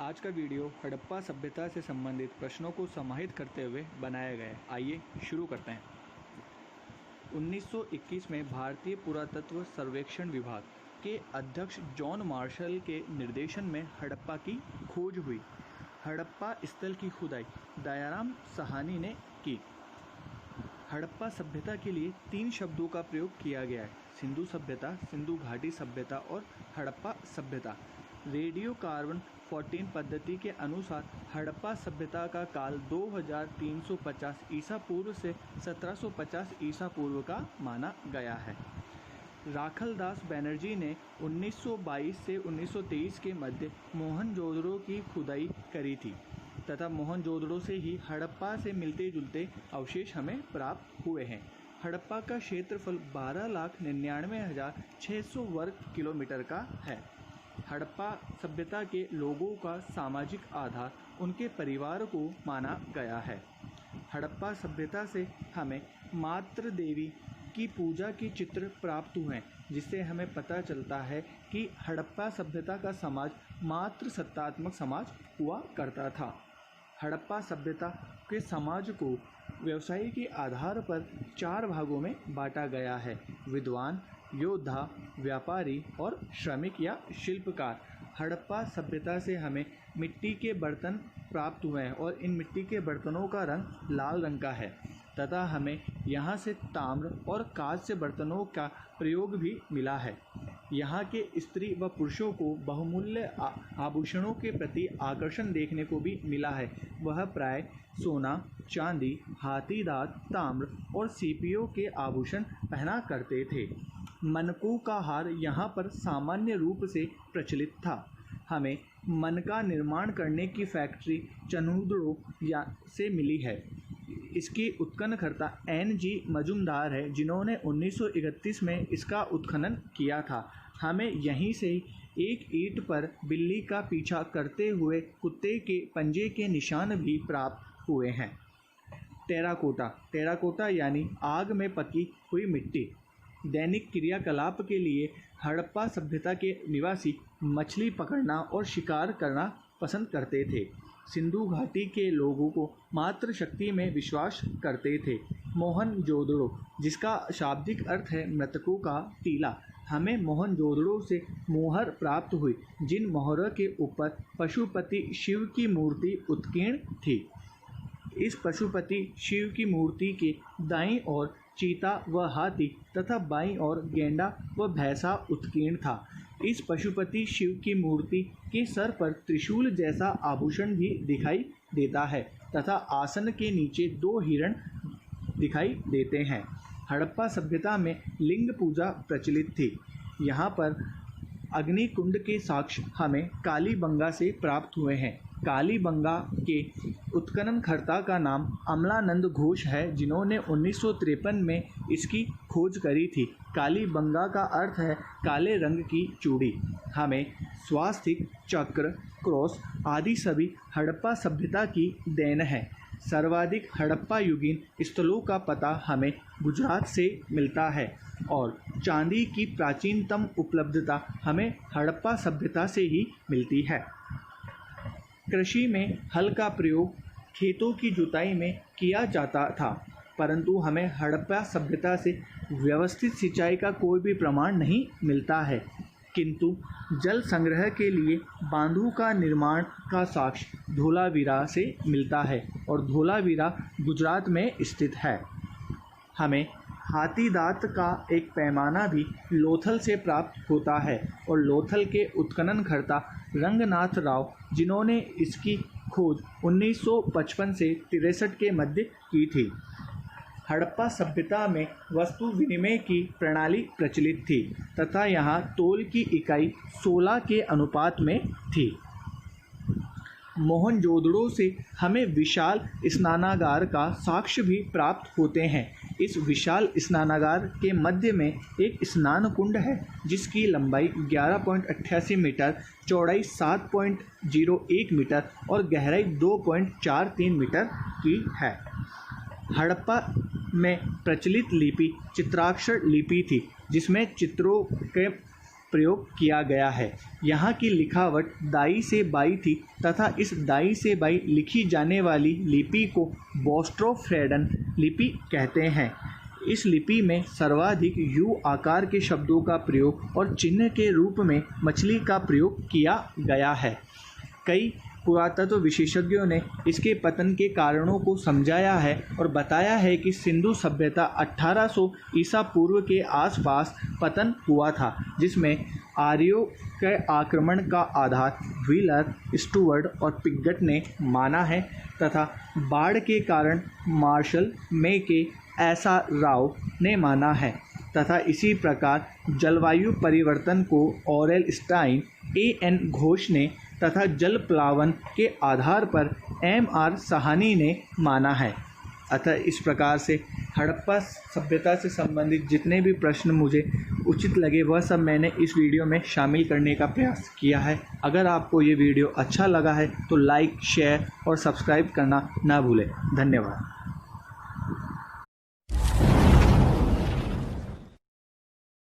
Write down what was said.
आज का वीडियो हड़प्पा सभ्यता से संबंधित प्रश्नों को समाहित करते हुए बनाया गया है। आइए शुरू करते हैं। 1921 में भारतीय पुरातत्व सर्वेक्षण विभाग के अध्यक्ष जॉन मार्शल के निर्देशन में हड़प्पा की खोज हुई। हड़प्पा स्थल की खुदाई दयाराम साहनी ने की। हड़प्पा सभ्यता के लिए 3 शब्दों का प्रयोग किया गया है: सिंधु सभ्यता, सिंधु घाटी सभ्यता और हड़प्पा सभ्यता। रेडियो कार्बन 14 पद्धति के अनुसार हड़प्पा सभ्यता का काल 2350 ईसा पूर्व से 1750 ईसा पूर्व का माना गया है। राखलदास बनर्जी ने 1922 से 1923 के मध्य मोहनजोदड़ो की खुदाई करी थी तथा मोहनजोदड़ो से ही हड़प्पा से मिलते जुलते अवशेष हमें प्राप्त हुए हैं। हड़प्पा का क्षेत्रफल 12,99,600 वर्ग किलोमीटर का है। हड़प्पा सभ्यता के लोगों का सामाजिक आधार उनके परिवार को माना गया है। हड़प्पा सभ्यता से हमें मातृ देवी की पूजा के चित्र प्राप्त हुए हैं, जिससे हमें पता चलता है कि हड़प्पा सभ्यता का समाज मातृ सत्तात्मक समाज हुआ करता था। हड़प्पा सभ्यता के समाज को व्यवसाय के आधार पर 4 भागों में बांटा गया है: विद्वान, योद्धा, व्यापारी और श्रमिक या शिल्पकार। हड़प्पा सभ्यता से हमें मिट्टी के बर्तन प्राप्त हुए हैं और इन मिट्टी के बर्तनों का रंग लाल रंग का है तथा हमें यहाँ से ताम्र और कांच से बर्तनों का प्रयोग भी मिला है। यहाँ के स्त्री व पुरुषों को बहुमूल्य आभूषणों के प्रति आकर्षण देखने को भी मिला है। वह प्राय सोना, चांदी, हाथी दांत, ताम्र और सीपियों के आभूषण पहना करते थे। मनकों का हार यहाँ पर सामान्य रूप से प्रचलित था। हमें मन का निर्माण करने की फैक्ट्री चनूदड़ो से मिली है। इसकी उत्खननकर्ता N.G. मजुमदार है, जिन्होंने 1931 में इसका उत्खनन किया था। हमें यहीं से एक ईंट पर बिल्ली का पीछा करते हुए कुत्ते के पंजे के निशान भी प्राप्त हुए हैं। टेराकोटा यानी आग में पकी हुई मिट्टी। दैनिक क्रियाकलाप के लिए हड़प्पा सभ्यता के निवासी मछली पकड़ना और शिकार करना पसंद करते थे। सिंधु घाटी के लोगों को मातृ शक्ति में विश्वास करते थे। मोहनजोदड़ो, जिसका शाब्दिक अर्थ है मृतकों का टीला। हमें मोहनजोदड़ो से मोहर प्राप्त हुई, जिन मोहरों के ऊपर पशुपति शिव की मूर्ति उत्कीर्ण थी। इस पशुपति शिव की मूर्ति के दाईं ओर चीता व हाथी तथा बाईं ओर गेंडा व भैंसा उत्कीर्ण था। इस पशुपति शिव की मूर्ति के सर पर त्रिशूल जैसा आभूषण भी दिखाई देता है तथा आसन के नीचे 2 हिरण दिखाई देते हैं। हड़प्पा सभ्यता में लिंग पूजा प्रचलित थी। यहाँ पर अग्निकुंड के साक्ष्य हमें कालीबंगा से प्राप्त हुए हैं। कालीबंगा के उत्खननकर्ता का नाम अमलानंद घोष है, जिन्होंने 1953 में इसकी खोज करी थी। कालीबंगा का अर्थ है काले रंग की चूड़ी। हमें स्वास्तिक, चक्र, क्रॉस आदि सभी हड़प्पा सभ्यता की देन है। सर्वाधिक हड़प्पा युगीन स्थलों का पता हमें गुजरात से मिलता है और चांदी की प्राचीनतम उपलब्धता हमें हड़प्पा सभ्यता से ही मिलती है। कृषि में हल का प्रयोग खेतों की जुताई में किया जाता था, परंतु हमें हड़प्पा सभ्यता से व्यवस्थित सिंचाई का कोई भी प्रमाण नहीं मिलता है। किंतु जल संग्रह के लिए बांधों का निर्माण का साक्ष्य धोलावीरा से मिलता है और धोलावीरा गुजरात में स्थित है। हमें हाथी दांत का एक पैमाना भी लोथल से प्राप्त होता है और लोथल के उत्खननकर्ता रंगनाथ राव, जिन्होंने इसकी खोज 1955 से 63 के मध्य की थी। हड़प्पा सभ्यता में वस्तु विनिमय की प्रणाली प्रचलित थी तथा यहाँ तोल की इकाई 16 के अनुपात में थी। मोहनजोदड़ो से हमें विशाल स्नानागार का साक्ष्य भी प्राप्त होते हैं। इस विशाल स्नानागार के मध्य में एक स्नान कुंड है, जिसकी लंबाई 11.88 मीटर, चौड़ाई 7.01 मीटर और गहराई 2.43 मीटर की है। हड़प्पा में प्रचलित लिपि चित्राक्षर लिपि थी, जिसमें चित्रों के प्रयोग किया गया है। यहाँ की लिखावट दाई से बाई थी तथा इस दाई से बाई लिखी जाने वाली लिपि को बोस्ट्रोफ्रेडन लिपि कहते हैं। इस लिपि में सर्वाधिक यू आकार के शब्दों का प्रयोग और चिन्ह के रूप में मछली का प्रयोग किया गया है। कई पुरातत्व विशेषज्ञों ने इसके पतन के कारणों को समझाया है और बताया है कि सिंधु सभ्यता 1800 ईसा पूर्व के आसपास पतन हुआ था, जिसमें आर्यों के आक्रमण का आधार व्हीलर, स्टुअर्ट और पिगट ने माना है तथा बाढ़ के कारण मार्शल मेके ऐसा राव ने माना है तथा इसी प्रकार जलवायु परिवर्तन को ऑरेल स्टाइन, A.N. घोष ने तथा जल प्लावन के आधार पर M.R. साहनी ने माना है। अतः इस प्रकार से हड़प्पा सभ्यता से संबंधित जितने भी प्रश्न मुझे उचित लगे वह सब मैंने इस वीडियो में शामिल करने का प्रयास किया है। अगर आपको ये वीडियो अच्छा लगा है तो लाइक, शेयर और सब्सक्राइब करना ना भूलें। धन्यवाद।